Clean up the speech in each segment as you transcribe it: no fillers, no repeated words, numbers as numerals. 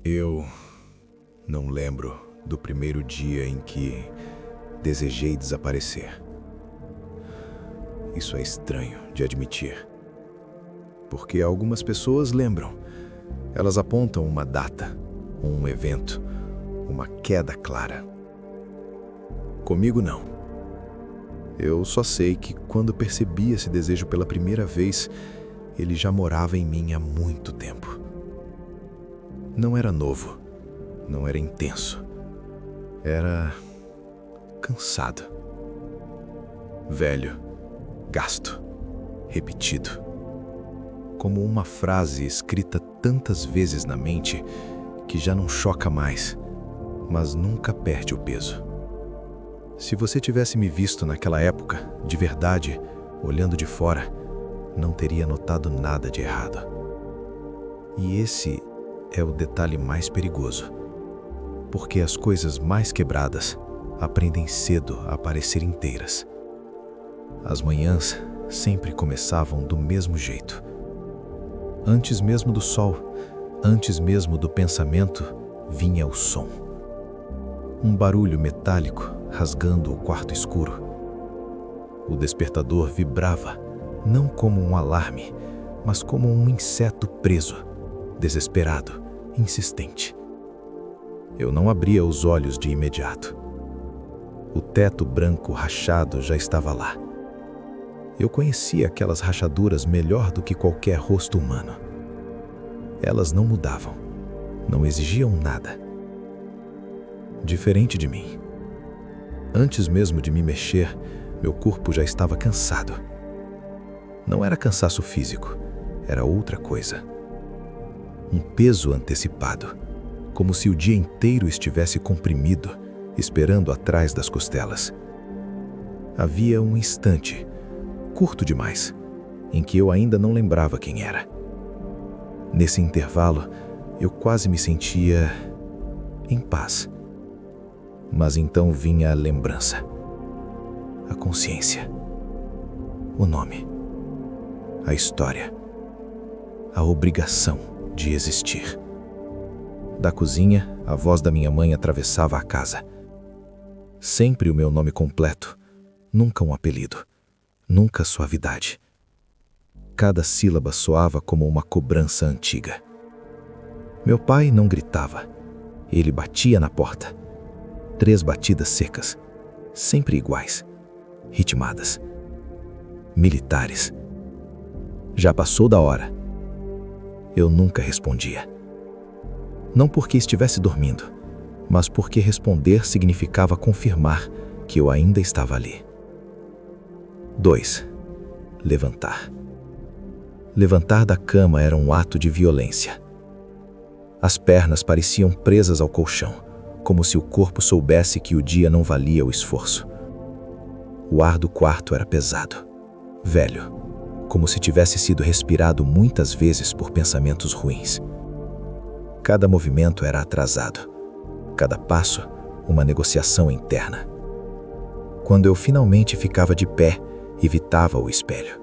Eu não lembro do primeiro dia em que desejei desaparecer. Isso é estranho de admitir, porque algumas pessoas lembram. Elas apontam uma data, um evento, uma queda clara. Comigo não. Eu só sei que quando percebi esse desejo pela primeira vez, ele já morava em mim há muito tempo. Não era novo, não era intenso. Era cansado. Velho, gasto, repetido. Como uma frase escrita tantas vezes na mente que já não choca mais, mas nunca perde o peso. Se você tivesse me visto naquela época, de verdade, olhando de fora, não teria notado nada de errado. E esse é o detalhe mais perigoso, porque as coisas mais quebradas aprendem cedo a parecer inteiras. As manhãs sempre começavam do mesmo jeito. Antes mesmo do sol, antes mesmo do pensamento, vinha o som. Um barulho metálico rasgando o quarto escuro. O despertador vibrava, não como um alarme, mas como um inseto preso, desesperado, insistente. Eu não abria os olhos de imediato. O teto branco rachado já estava lá. Eu conhecia aquelas rachaduras melhor do que qualquer rosto humano. Elas não mudavam, não exigiam nada. Diferente de mim. Antes mesmo de me mexer, meu corpo já estava cansado. Não era cansaço físico, era outra coisa. Um peso antecipado, como se o dia inteiro estivesse comprimido, esperando atrás das costelas. Havia um instante, curto demais, em que eu ainda não lembrava quem era. Nesse intervalo, eu quase me sentia em paz. Mas então vinha a lembrança, a consciência, o nome, a história, a obrigação de existir. Da cozinha, a voz da minha mãe atravessava a casa. Sempre o meu nome completo, nunca um apelido, nunca suavidade. Cada sílaba soava como uma cobrança antiga. Meu pai não gritava, ele batia na porta. 3 batidas secas, sempre iguais, ritmadas. Militares. Já passou da hora. Eu nunca respondia. Não porque estivesse dormindo, mas porque responder significava confirmar que eu ainda estava ali. 2. Levantar. Levantar da cama era um ato de violência. As pernas pareciam presas ao colchão, como se o corpo soubesse que o dia não valia o esforço. O ar do quarto era pesado, velho, como se tivesse sido respirado muitas vezes por pensamentos ruins. Cada movimento era atrasado, cada passo, uma negociação interna. Quando eu finalmente ficava de pé, evitava o espelho.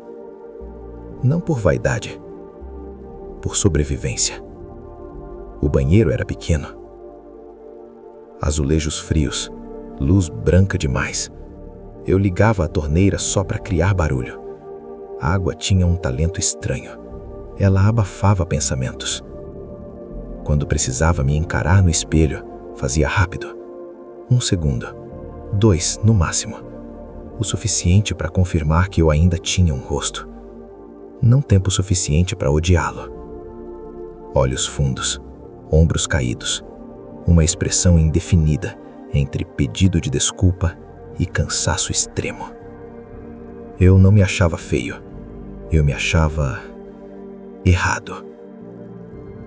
Não por vaidade, por sobrevivência. O banheiro era pequeno. Azulejos frios, luz branca demais. Eu ligava a torneira só para criar barulho. A água tinha um talento estranho. Ela abafava pensamentos. Quando precisava me encarar no espelho, fazia rápido. 1 segundo, 2 no máximo. O suficiente para confirmar que eu ainda tinha um rosto. Não tempo suficiente para odiá-lo. Olhos fundos, ombros caídos. Uma expressão indefinida entre pedido de desculpa e cansaço extremo. Eu não me achava feio. Eu me achava errado.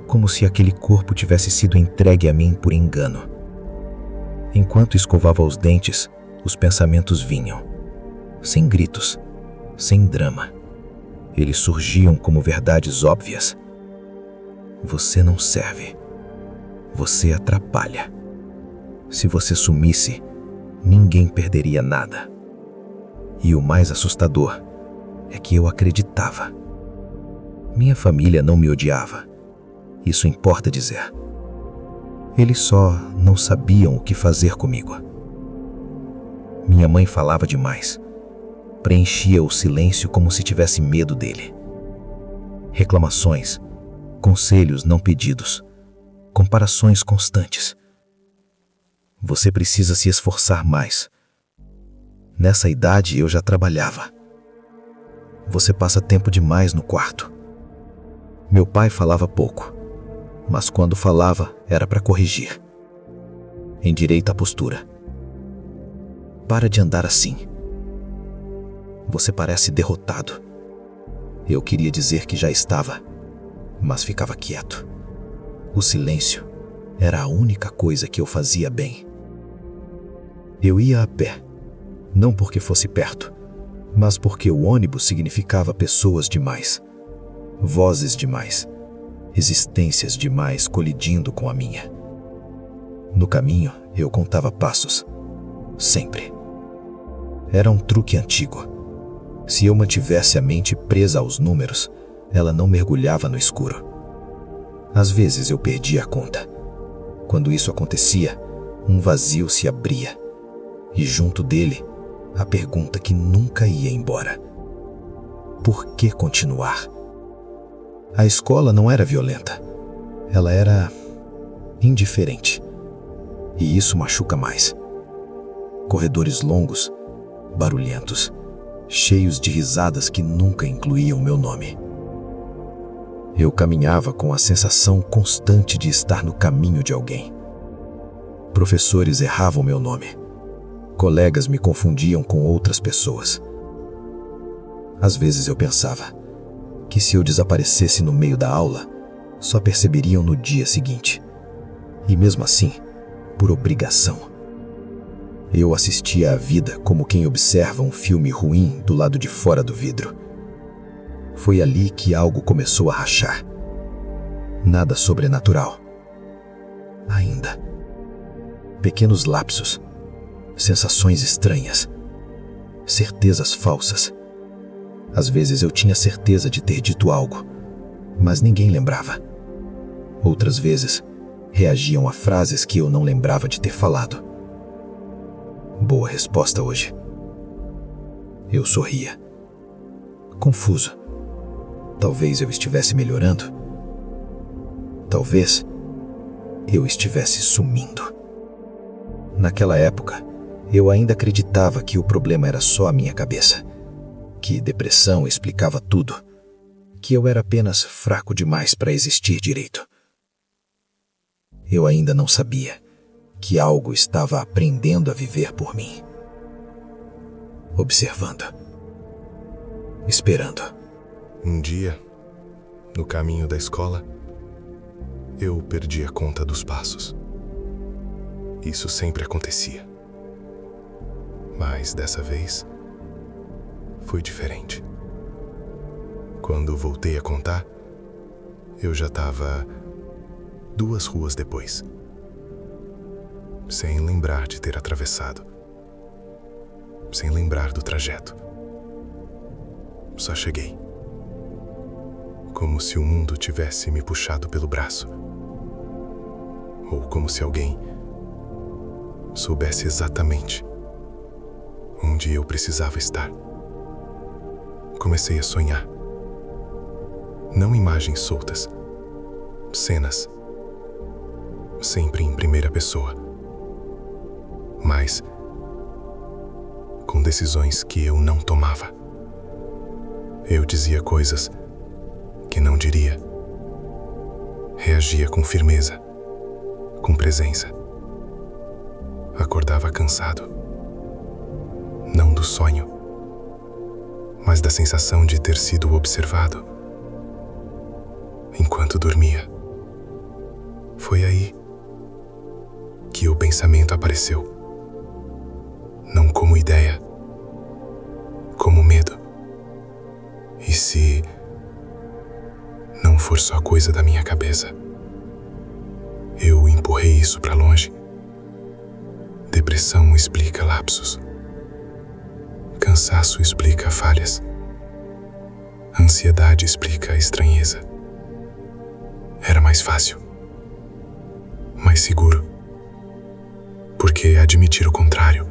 Como se aquele corpo tivesse sido entregue a mim por engano. Enquanto escovava os dentes, os pensamentos vinham. Sem gritos, sem drama. Eles surgiam como verdades óbvias. Você não serve. Você atrapalha. Se você sumisse, ninguém perderia nada. E o mais assustador é que eu acreditava. Minha família não me odiava. Isso importa dizer. Eles só não sabiam o que fazer comigo. Minha mãe falava demais. Preenchia o silêncio como se tivesse medo dele. Reclamações, conselhos não pedidos, comparações constantes. Você precisa se esforçar mais. Nessa idade eu já trabalhava. Você passa tempo demais no quarto. Meu pai falava pouco, mas quando falava era para corrigir. Endireita a postura. Para de andar assim. Você parece derrotado. Eu queria dizer que já estava, mas ficava quieto. O silêncio era a única coisa que eu fazia bem. Eu ia a pé, não porque fosse perto, mas porque o ônibus significava pessoas demais, vozes demais, existências demais colidindo com a minha. No caminho, eu contava passos, sempre. Era um truque antigo. Se eu mantivesse a mente presa aos números, ela não mergulhava no escuro. Às vezes eu perdia a conta. Quando isso acontecia, um vazio se abria, e junto dele, a pergunta que nunca ia embora: por que continuar? A escola não era violenta. Ela era indiferente. E isso machuca mais. Corredores longos, barulhentos, cheios de risadas que nunca incluíam meu nome. Eu caminhava com a sensação constante de estar no caminho de alguém. Professores erravam meu nome. Colegas me confundiam com outras pessoas. Às vezes eu pensava que se eu desaparecesse no meio da aula, só perceberiam no dia seguinte. E mesmo assim, por obrigação, eu assistia à vida como quem observa um filme ruim do lado de fora do vidro. Foi ali que algo começou a rachar. Nada sobrenatural. Ainda. Pequenos lapsos, sensações estranhas, certezas falsas. Às vezes eu tinha certeza de ter dito algo, mas ninguém lembrava. Outras vezes, reagiam a frases que eu não lembrava de ter falado. Boa resposta hoje. Eu sorria. Confuso. Talvez eu estivesse melhorando. Talvez eu estivesse sumindo. Naquela época, eu ainda acreditava que o problema era só a minha cabeça, que depressão explicava tudo, que eu era apenas fraco demais para existir direito. Eu ainda não sabia que algo estava aprendendo a viver por mim. Observando. Esperando. Um dia, no caminho da escola, eu perdi a conta dos passos. Isso sempre acontecia. Mas dessa vez, foi diferente. Quando voltei a contar, eu já estava 2 ruas depois, sem lembrar de ter atravessado, sem lembrar do trajeto. Só cheguei. Como se o mundo tivesse me puxado pelo braço. Ou como se alguém soubesse exatamente onde eu precisava estar. Comecei a sonhar. Não imagens soltas, cenas, sempre em primeira pessoa, mas com decisões que eu não tomava. Eu dizia coisas que não diria. Reagia com firmeza, com presença. Acordava cansado, não do sonho, mas da sensação de ter sido observado. Enquanto dormia, foi aí que o pensamento apareceu. Não como ideia, como medo. E se não for só coisa da minha cabeça? Eu empurrei isso para longe. Depressão explica lapsos. Cansaço explica falhas. Ansiedade explica a estranheza. Era mais fácil. mais seguro. Porque admitir o contrário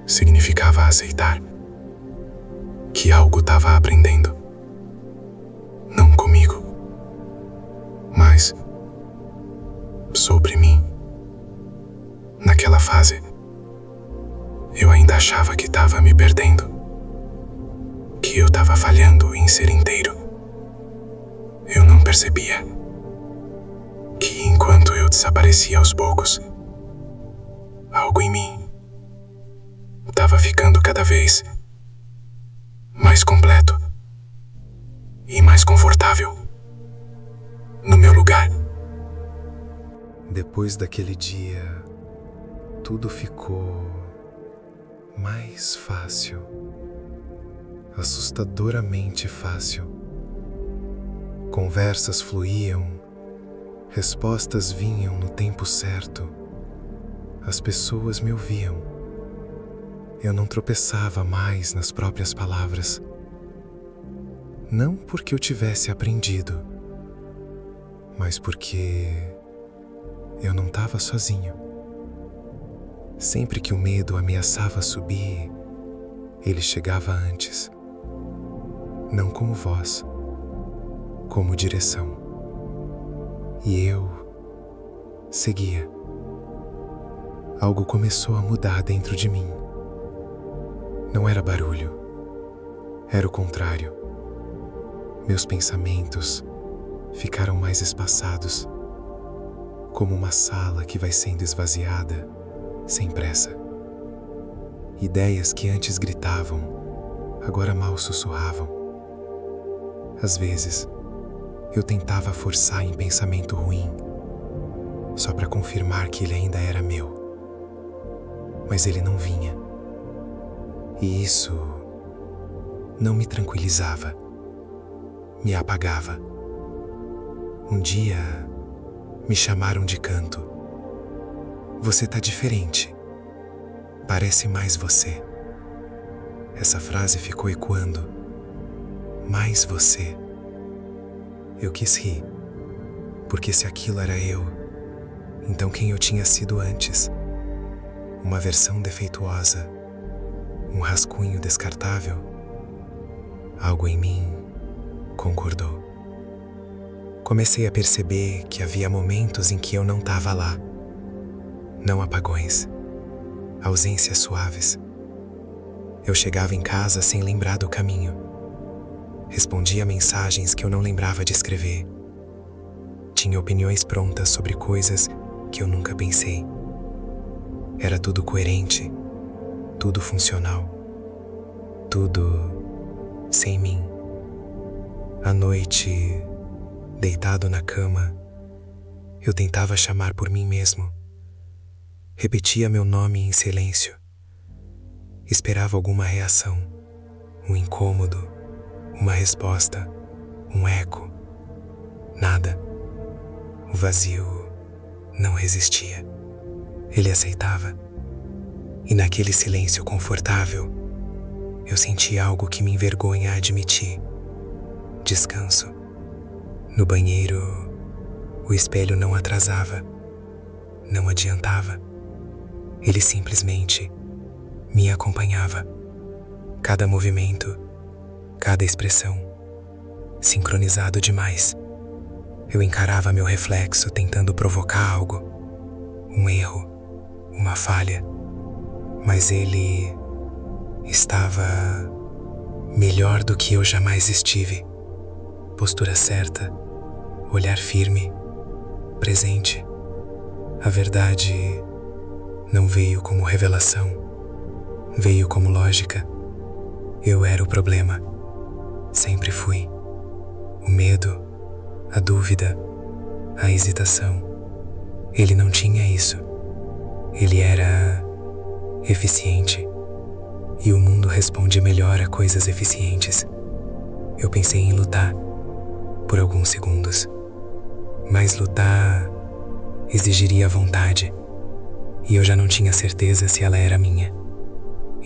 significava aceitar que algo estava aprendendo. Não comigo, mas sobre mim. Naquela fase, eu ainda achava que estava me perdendo, que eu estava falhando em ser inteiro. Eu não percebia que enquanto eu desaparecia aos poucos, algo em mim estava ficando cada vez mais completo e mais confortável no meu lugar. Depois daquele dia, tudo ficou mais fácil, assustadoramente fácil. Conversas fluíam, respostas vinham no tempo certo. As pessoas me ouviam. Eu não tropeçava mais nas próprias palavras. Não porque eu tivesse aprendido, mas porque eu não estava sozinho. Sempre que o medo ameaçava subir, ele chegava antes. Não como voz, como direção. E eu seguia. Algo começou a mudar dentro de mim. Não era barulho, era o contrário. Meus pensamentos ficaram mais espaçados, como uma sala que vai sendo esvaziada sem pressa. Ideias que antes gritavam, agora mal sussurravam. Às vezes, eu tentava forçar em pensamento ruim, só para confirmar que ele ainda era meu. Mas ele não vinha. E isso não me tranquilizava, me apagava. Um dia, me chamaram de canto. Você tá diferente. Parece mais você. Essa frase ficou ecoando. Mais você. Eu quis rir, porque se aquilo era eu, então quem eu tinha sido antes? Uma versão defeituosa, um rascunho descartável? Algo em mim concordou. Comecei a perceber que havia momentos em que eu não estava lá. Não apagões, ausências suaves. Eu chegava em casa sem lembrar do caminho. Respondia mensagens que eu não lembrava de escrever. Tinha opiniões prontas sobre coisas que eu nunca pensei. Era tudo coerente, tudo funcional, tudo sem mim. À noite, deitado na cama, eu tentava chamar por mim mesmo. Repetia meu nome em silêncio. Esperava alguma reação, um incômodo, uma resposta, um eco. Nada. O vazio não resistia. Ele aceitava. E naquele silêncio confortável, eu sentia algo que me envergonha admitir. Descanso. No banheiro, o espelho não atrasava, não adiantava. Ele simplesmente me acompanhava. Cada movimento, cada expressão, sincronizado demais. Eu encarava meu reflexo tentando provocar algo, um erro, uma falha, mas ele estava melhor do que eu jamais estive. Postura certa, olhar firme, presente. A verdade não veio como revelação, veio como lógica. Eu era o problema. Sempre fui. O medo, a dúvida, a hesitação. Ele não tinha isso. Ele era eficiente. E o mundo responde melhor a coisas eficientes. Eu pensei em lutar por alguns segundos. Mas lutar exigiria vontade. E eu já não tinha certeza se ela era minha.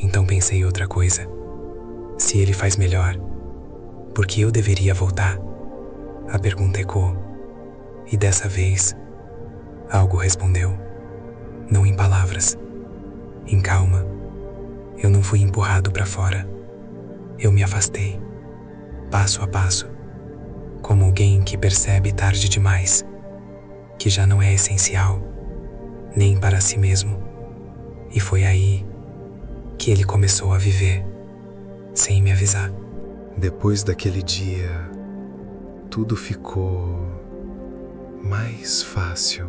Então pensei outra coisa. Se ele faz melhor, por que eu deveria voltar? A pergunta ecoou. E dessa vez, Algo respondeu, não em palavras, em calma. Eu não fui empurrado para fora. Eu me afastei, passo a passo, como alguém que percebe tarde demais que já não é essencial, nem para si mesmo. E foi aí que ele começou a viver, sem me avisar. Depois daquele dia, tudo ficou mais fácil,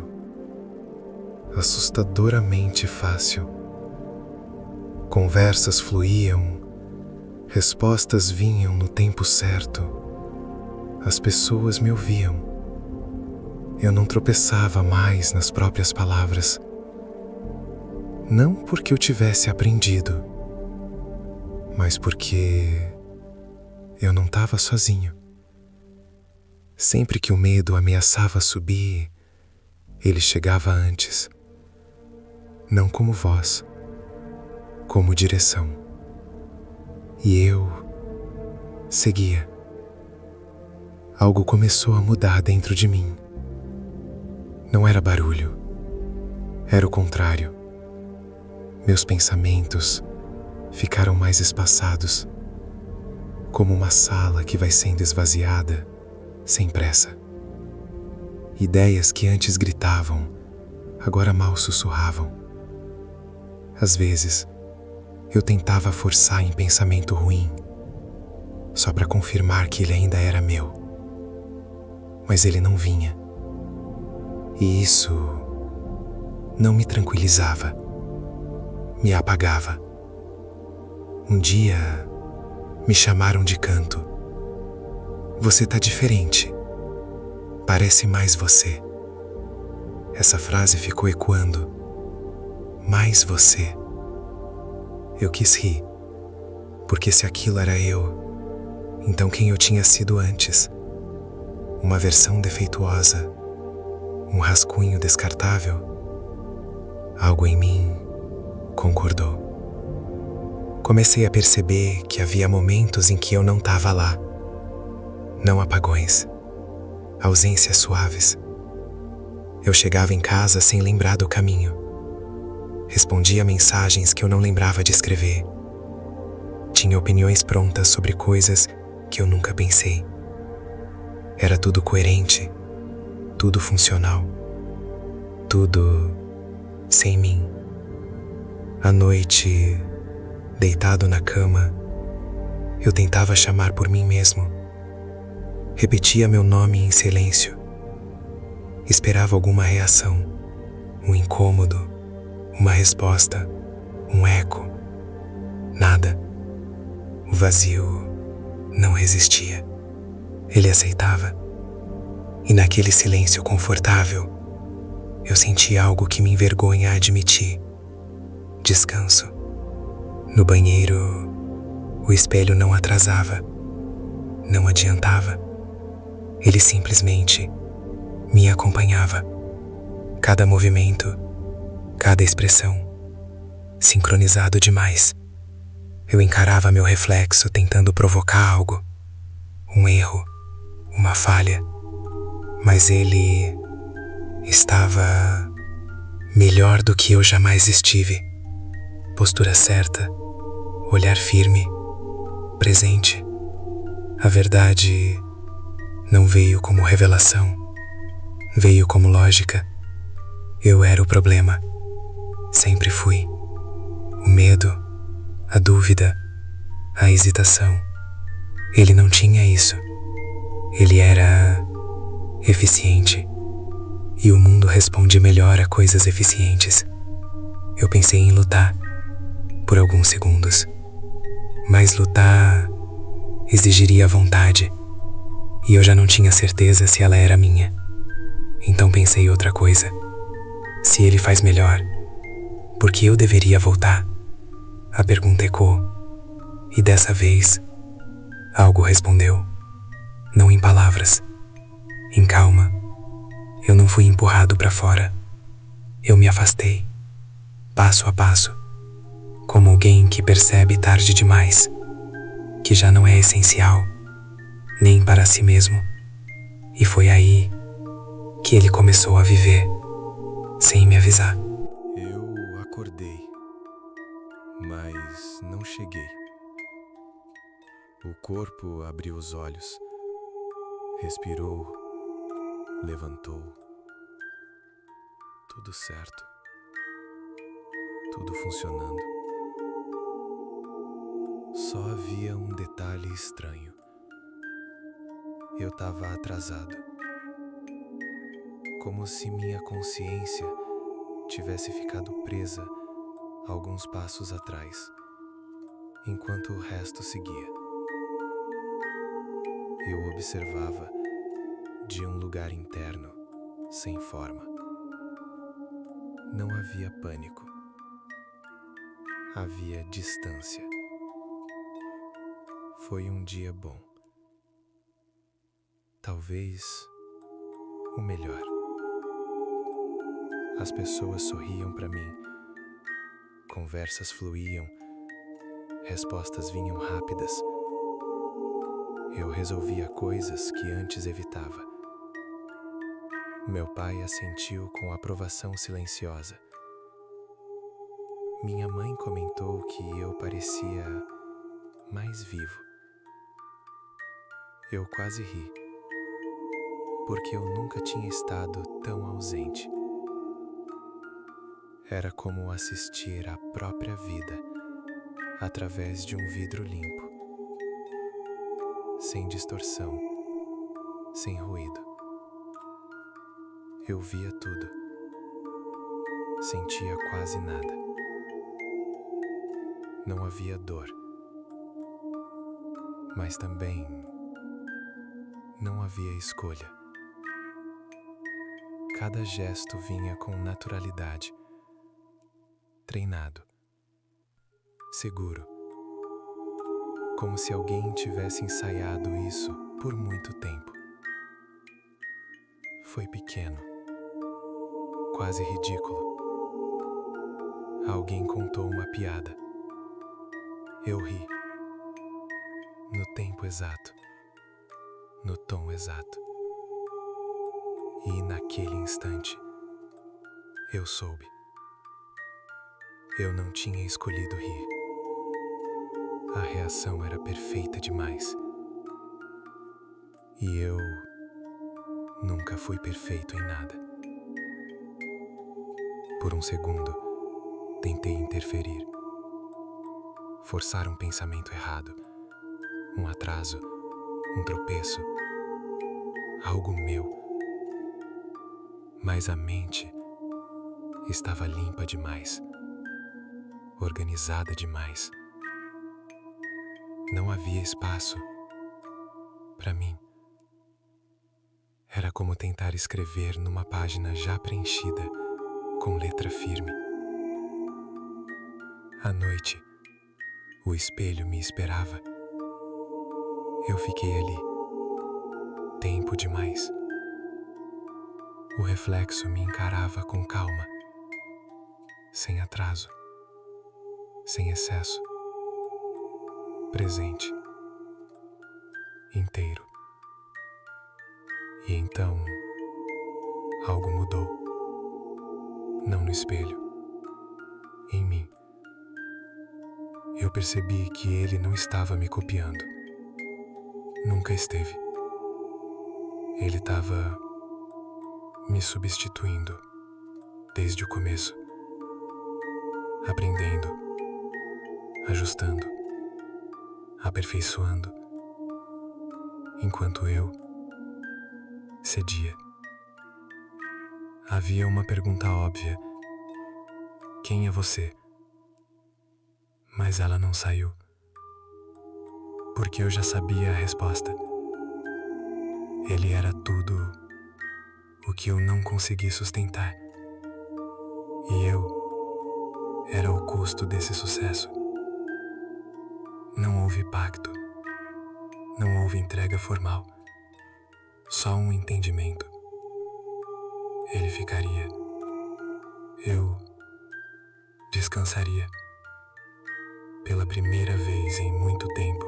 assustadoramente fácil. Conversas fluíam, respostas vinham no tempo certo. As pessoas me ouviam. Eu não tropeçava mais nas próprias palavras. Não porque eu tivesse aprendido, mas porque eu não estava sozinho. Sempre que o medo ameaçava subir, ele chegava antes. Não como voz, como direção. E eu seguia. Algo começou a mudar dentro de mim. Não era barulho, era o contrário. Meus pensamentos ficaram mais espaçados, como uma sala que vai sendo esvaziada sem pressa. Ideias que antes gritavam, agora mal sussurravam. Às vezes, eu tentava forçar em pensamento ruim, só para confirmar que ele ainda era meu. Mas ele não vinha. E isso não me tranquilizava, me apagava. Um dia, me chamaram de canto. Você tá diferente. Parece mais você. Essa frase ficou ecoando. Mais você. Eu quis rir, porque se aquilo era eu, então quem eu tinha sido antes? Uma versão defeituosa, um rascunho descartável? Algo em mim concordou. Comecei a perceber que havia momentos em que eu não estava lá. Não apagões, ausências suaves. Eu chegava em casa sem lembrar do caminho. Respondia mensagens que eu não lembrava de escrever. Tinha opiniões prontas sobre coisas que eu nunca pensei. Era tudo coerente, tudo funcional, tudo sem mim. À noite, deitado na cama, eu tentava chamar por mim mesmo. Repetia meu nome em silêncio. Esperava alguma reação, um incômodo, uma resposta, um eco. Nada. O vazio não resistia. Ele aceitava. E naquele silêncio confortável, eu senti algo que me envergonha admitir. Descanso. No banheiro, o espelho não atrasava, não adiantava. Ele simplesmente me acompanhava. Cada movimento, cada expressão, sincronizado demais. Eu encarava meu reflexo tentando provocar algo, um erro, uma falha, mas ele estava melhor do que eu jamais estive. Postura certa, olhar firme, presente. A verdade não veio como revelação, veio como lógica. Eu era o problema, sempre fui. O medo, a dúvida, a hesitação. Ele não tinha isso. Ele era eficiente. E o mundo responde melhor a coisas eficientes. Eu pensei em lutar por alguns segundos. Mas lutar exigiria vontade. E eu já não tinha certeza se ela era minha. Então pensei outra coisa. Se ele faz melhor, por que eu deveria voltar? A pergunta ecoou. E dessa vez, algo respondeu. Não em palavras, em calma. Eu não fui empurrado para fora. Eu me afastei, passo a passo, como alguém que percebe tarde demais que já não é essencial, nem para si mesmo. E foi aí que ele começou a viver, sem me avisar. Eu acordei, mas não cheguei. O corpo abriu os olhos, respirou, levantou. Tudo certo. Tudo funcionando. Só havia um detalhe estranho. Eu estava atrasado. Como se minha consciência tivesse ficado presa alguns passos atrás, enquanto o resto seguia. Eu observava de um lugar interno, sem forma. Não havia pânico. Havia distância. Foi um dia bom. Talvez o melhor. As pessoas sorriam para mim. Conversas fluíam. Respostas vinham rápidas. Eu resolvia coisas que antes evitava. Meu pai assentiu com aprovação silenciosa. Minha mãe comentou que eu parecia mais vivo. Eu quase ri, porque eu nunca tinha estado tão ausente. Era como assistir à própria vida através de um vidro limpo, sem distorção, sem ruído. Eu via tudo, sentia quase nada. Não havia dor, mas também não havia escolha. Cada gesto vinha com naturalidade, treinado, seguro, como se alguém tivesse ensaiado isso por muito tempo. Foi pequeno, quase ridículo. Alguém contou uma piada. Eu ri, no tempo exato, no tom exato. E naquele instante, eu soube. Eu não tinha escolhido rir. A reação era perfeita demais. E eu nunca fui perfeito em nada. Por um segundo, tentei interferir. Forçar um pensamento errado, um atraso, um tropeço, algo meu. Mas a mente estava limpa demais, organizada demais. Não havia espaço para mim. Era como tentar escrever numa página já preenchida com letra firme. À noite, o espelho me esperava. Eu fiquei ali, tempo demais. O reflexo me encarava com calma, sem atraso, sem excesso, presente, inteiro. E então, algo mudou. Não no espelho, em mim. Eu percebi que ele não estava me copiando. Nunca esteve. Ele estava me substituindo desde o começo, aprendendo, ajustando, aperfeiçoando, enquanto eu cedia. Havia uma pergunta óbvia: quem é você? Mas ela não saiu, porque eu já sabia a resposta. Ele era tudo o que eu não consegui sustentar. E eu era o custo desse sucesso. Não houve pacto, não houve entrega formal, só um entendimento. Ele ficaria, eu descansaria. Pela primeira vez em muito tempo,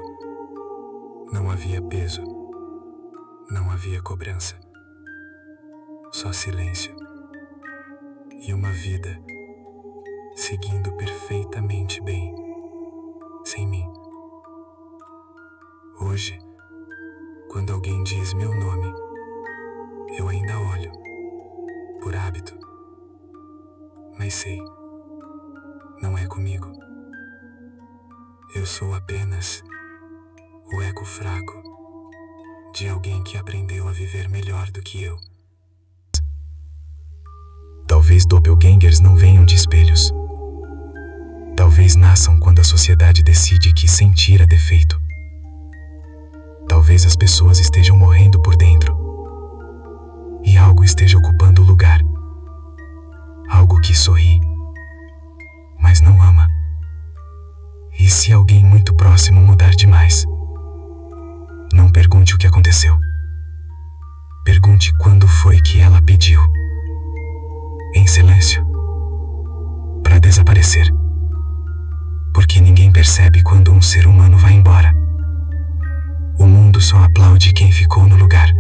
não havia peso, não havia cobrança, só silêncio e uma vida seguindo perfeitamente bem, sem mim. Hoje, quando alguém diz meu nome, eu ainda olho, por hábito, mas sei, não é comigo. Eu sou apenas o eco fraco de alguém que aprendeu a viver melhor do que eu. Talvez doppelgangers não venham de espelhos. Talvez nasçam quando a sociedade decide que sentir é defeito. Talvez as pessoas estejam morrendo por dentro e algo esteja ocupando o lugar. Algo que sorri, mas não ama. E se alguém muito próximo mudar demais, não pergunte o que aconteceu. Pergunte quando foi que ela pediu, em silêncio, para desaparecer. Porque ninguém percebe quando um ser humano vai embora. O mundo só aplaude quem ficou no lugar.